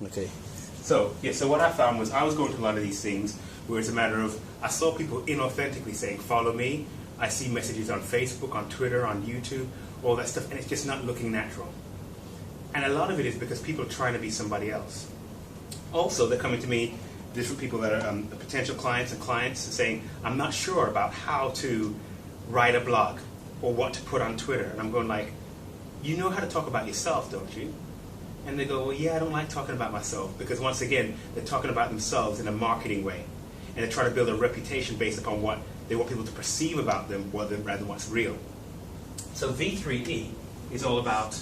Okay. So what I found was I was going to a lot of these things where it's a matter of, I saw people inauthentically saying, follow me. I see messages on Facebook, on Twitter, on YouTube, all that stuff, and it's just not looking natural. And a lot of it is because people are trying to be somebody else. Also, they're coming to me, different people that are potential clients and clients saying, I'm not sure about how to write a blog or what to put on Twitter. And I'm going like, you know how to talk about yourself, don't you? And they go, well, yeah, I don't like talking about myself, because once again, they're talking about themselves in a marketing way. And they're trying to build a reputation based upon what they want people to perceive about them rather than what's real. So V3E is all about,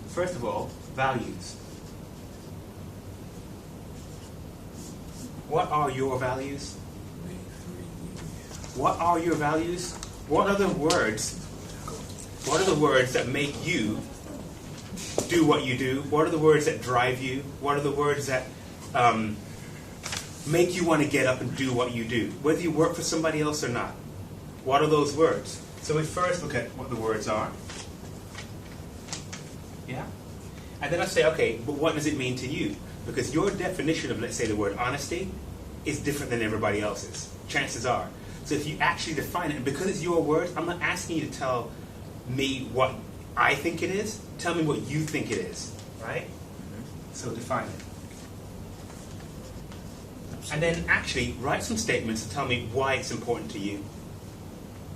first of all, values. What are your values? What are your values? What are the words? What are the words that make you do what you do? What are the words that drive you? What are the words that make you want to get up and do what you do, whether you work for somebody else or not? What are those words? So we first look at what the words are. Yeah? And then I say, okay, but what does it mean to you? Because your definition of, let's say, the word honesty is different than everybody else's. Chances are. So if you actually define it, and because it's your words, I'm not asking you to tell me what I think it is. Tell me what you think it is. Right? Mm-hmm. So define it. And then actually write some statements to tell me why it's important to you.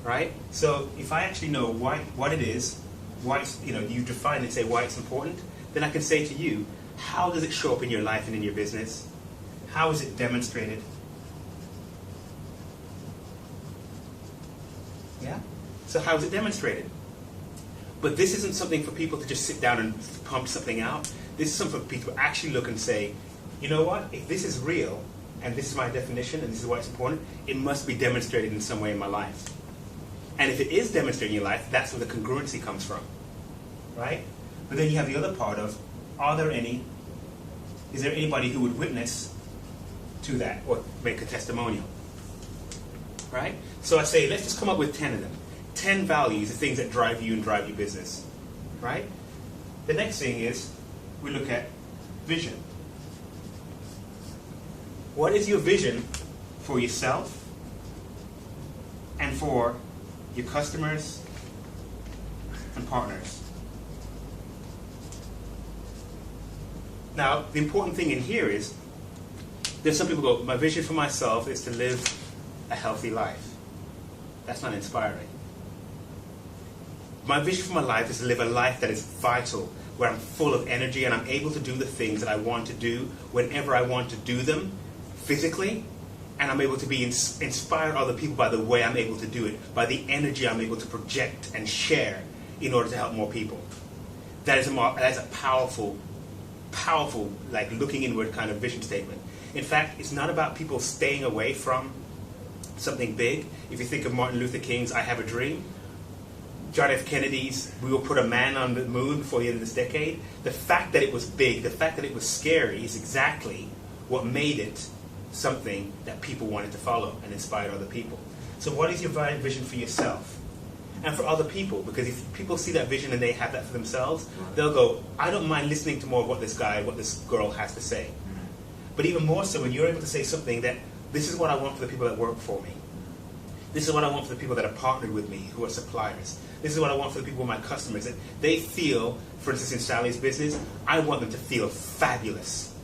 Right? So if I actually know what it is, why it's, you define it, say why it's important, then I can say to you, how does it show up in your life and in your business? How is it demonstrated? Yeah? So how is it demonstrated? But this isn't something for people to just sit down and pump something out. This is something for people to actually look and say, you know what, if this is real, and this is my definition, and this is why it's important, it must be demonstrated in some way in my life. And if it is demonstrated in your life, that's where the congruency comes from. Right? But then you have the other part of, is there anybody who would witness to that or make a testimonial? Right? So I say, let's just come up with 10 of them. 10 values, the things that drive you and drive your business. Right? The next thing is, we look at vision. What is your vision for yourself and for your customers and partners? Now, the important thing in here is, there's some people go, my vision for myself is to live a healthy life. That's not inspiring. My vision for my life is to live a life that is vital, where I'm full of energy and I'm able to do the things that I want to do whenever I want to do them physically, and I'm able to be inspire other people by the way I'm able to do it, by the energy I'm able to project and share in order to help more people. That is a powerful, like looking inward kind of vision statement. In fact, it's not about people staying away from something big. If you think of Martin Luther King's I Have a Dream, John F. Kennedy's We Will Put a Man on the Moon before the end of this decade, the fact that it was big, the fact that it was scary is exactly what made it something that people wanted to follow and inspire other people. So what is your vision for yourself? And for other people, because if people see that vision and they have that for themselves, they'll go, I don't mind listening to more of what this girl has to say. But even more so when you're able to say something that, this is what I want for the people that work for me. This is what I want for the people that are partnered with me, who are suppliers. This is what I want for the people who are my customers. That they feel, for instance in Sally's business, I want them to feel fabulous.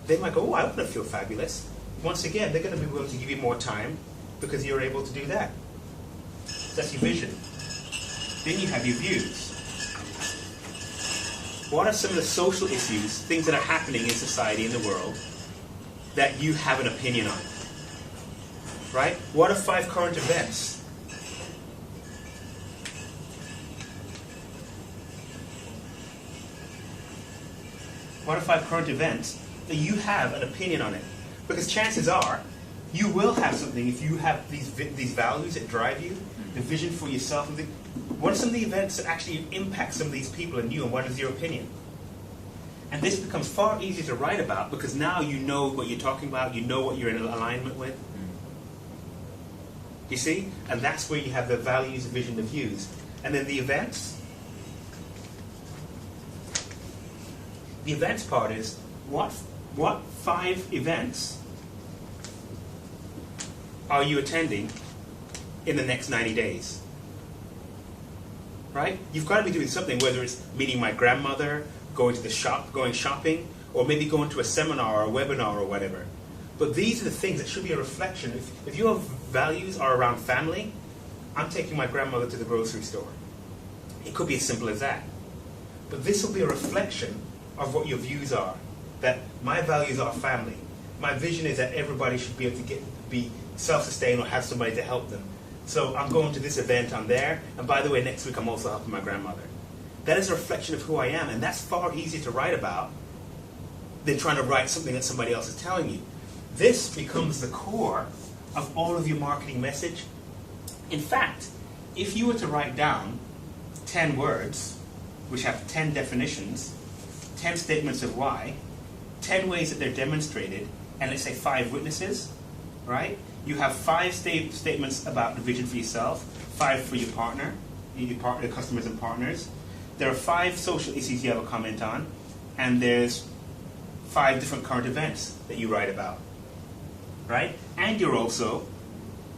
They might go, oh, I want to feel fabulous. Once again, they're going to be willing to give you more time because you're able to do that. That's your vision. Then you have your views. What are some of the social issues, things that are happening in society, in the world, that you have an opinion on? Right? What are 5 current events? What are 5 current events that you have an opinion on it? Because chances are, you will have something if you have these values that drive you, the vision for yourself. What are some of the events that actually impact some of these people and you, and what is your opinion? And this becomes far easier to write about because now you know what you're talking about, you know what you're in alignment with. You see? And that's where you have the values, the vision, the views. And then the events. The events part is, what 5 events are you attending in the next 90 days? Right? You've got to be doing something, whether it's meeting my grandmother, going to the shop, going shopping, or maybe going to a seminar or a webinar or whatever. But these are the things that should be a reflection. If your values are around family, I'm taking my grandmother to the grocery store. It could be as simple as that. But this will be a reflection of what your views are. That my values are family. My vision is that everybody should be able to be self-sustained or have somebody to help them. So I'm going to this event, I'm there, and by the way, next week I'm also helping my grandmother. That is a reflection of who I am, and that's far easier to write about than trying to write something that somebody else is telling you. This becomes the core of all of your marketing message. In fact, if you were to write down 10 words, which have 10 definitions, 10 statements of why, 10 ways that they're demonstrated, and let's say 5 witnesses, right? You have 5 statements about the vision for yourself, 5 for your partner, your customers and partners. There are 5 social issues you have a comment on, and there's 5 different current events that you write about, right? And you're also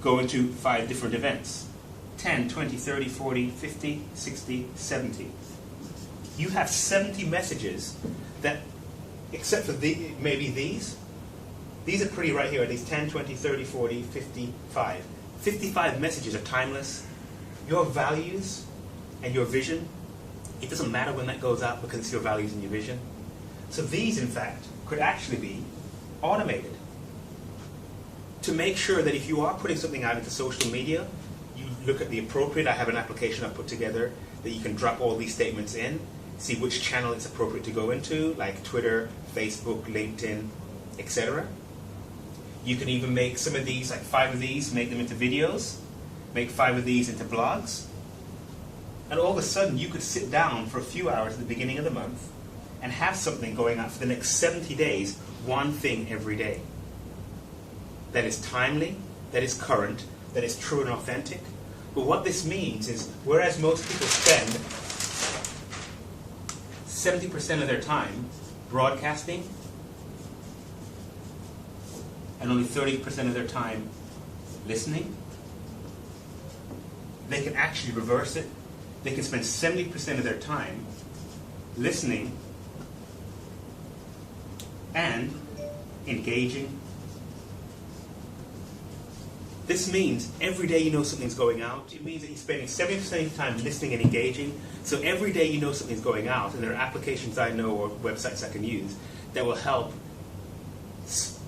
going to 5 different events, 10, 20, 30, 40, 50, 60, 70. You have 70 messages that, except for maybe these are pretty right here, these 10, 20, 30, 40, 55. 55 messages are timeless. Your values and your vision, it doesn't matter when that goes out because it's your values and your vision. So these, in fact, could actually be automated to make sure that if you are putting something out into social media, you look at the appropriate. I have an application I've put together that you can drop all these statements in, see which channel it's appropriate to go into, like Twitter, Facebook, LinkedIn, etc. You can even make some of these, like 5 of these, make them into videos, make 5 of these into blogs, and all of a sudden you could sit down for a few hours at the beginning of the month and have something going out for the next 70 days, one thing every day. That is timely, that is current, that is true and authentic. But what this means is, whereas most people spend 70% of their time broadcasting, and only 30% of their time listening, they can actually reverse it. They can spend 70% of their time listening and engaging. This means every day you know something's going out. It means that you're spending 70% of your time listening and engaging. So every day you know something's going out, and there are applications I know or websites I can use that will help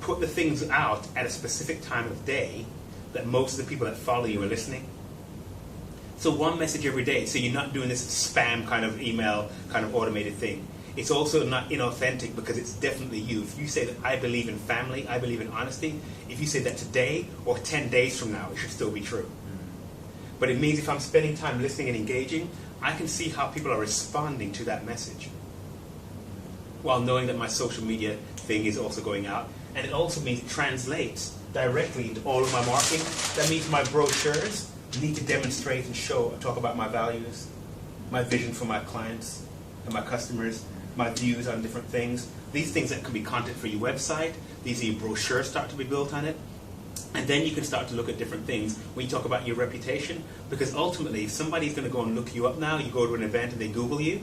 put the things out at a specific time of day that most of the people that follow you are listening. So one message every day, so you're not doing this spam kind of email, kind of automated thing. It's also not inauthentic because it's definitely you. If you say that I believe in family, I believe in honesty, if you say that today or 10 days from now, it should still be true. But it means if I'm spending time listening and engaging, I can see how people are responding to that message, while knowing that my social media thing is also going out. And it also means it translates directly into all of my marketing. That means my brochures need to demonstrate and show and talk about my values, my vision for my clients and my customers, my views on different things. These things that can be content for your website. These are your brochures start to be built on it. And then you can start to look at different things when you talk about your reputation. Because ultimately, if somebody's going to go and look you up now, you go to an event and they Google you,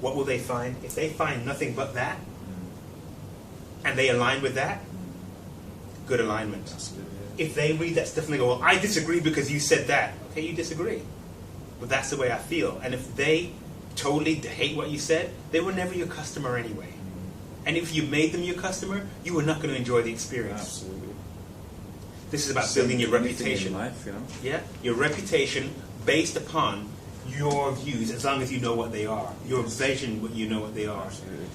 what will they find? If they find nothing but that, and they align with that, good alignment. If they read that stuff and they go, well, I disagree because you said that. Okay, you disagree. But that's the way I feel. And if they totally hate what you said, they were never your customer anyway. And if you made them your customer, you were not going to enjoy the experience. Absolutely. This is about building your reputation. In life, you know? Yeah, your reputation based upon your views, as long as you know what they are. Your vision, what you know what they are. Absolutely.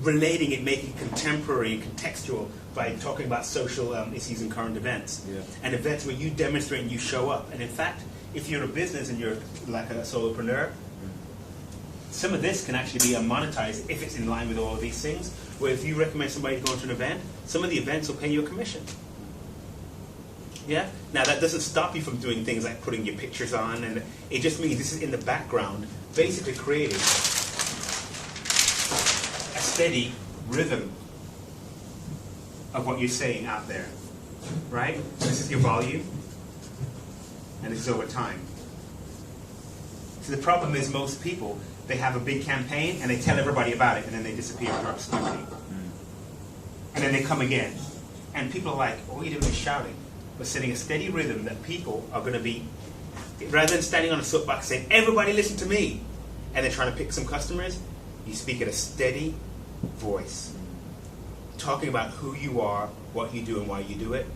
Relating it, making it contemporary and contextual by talking about social issues and current events. Yeah. And events where you demonstrate and you show up. And in fact, if you're a business and you're like a solopreneur, some of this can actually be monetized if it's in line with all of these things. Where if you recommend somebody to go to an event, some of the events will pay you a commission. Yeah? Now that doesn't stop you from doing things like putting your pictures on, and it just means this is in the background, basically creating a steady rhythm of what you're saying out there, right? This is your volume, and this is over time. So the problem is most people, they have a big campaign and they tell everybody about it and then they disappear into obscurity. And then they come again. And people are like, all you're doing is shouting. But setting a steady rhythm that people are going to be, rather than standing on a soapbox saying, everybody listen to me, and then trying to pick some customers, you speak at a steady voice. Talking about who you are, what you do, and why you do it.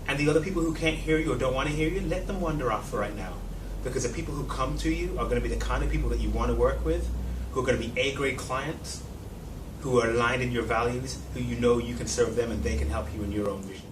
And the other people who can't hear you or don't want to hear you, let them wander off for right now. Because the people who come to you are going to be the kind of people that you want to work with, who are going to be A-grade clients, who are aligned in your values, who you know you can serve them and they can help you in your own vision.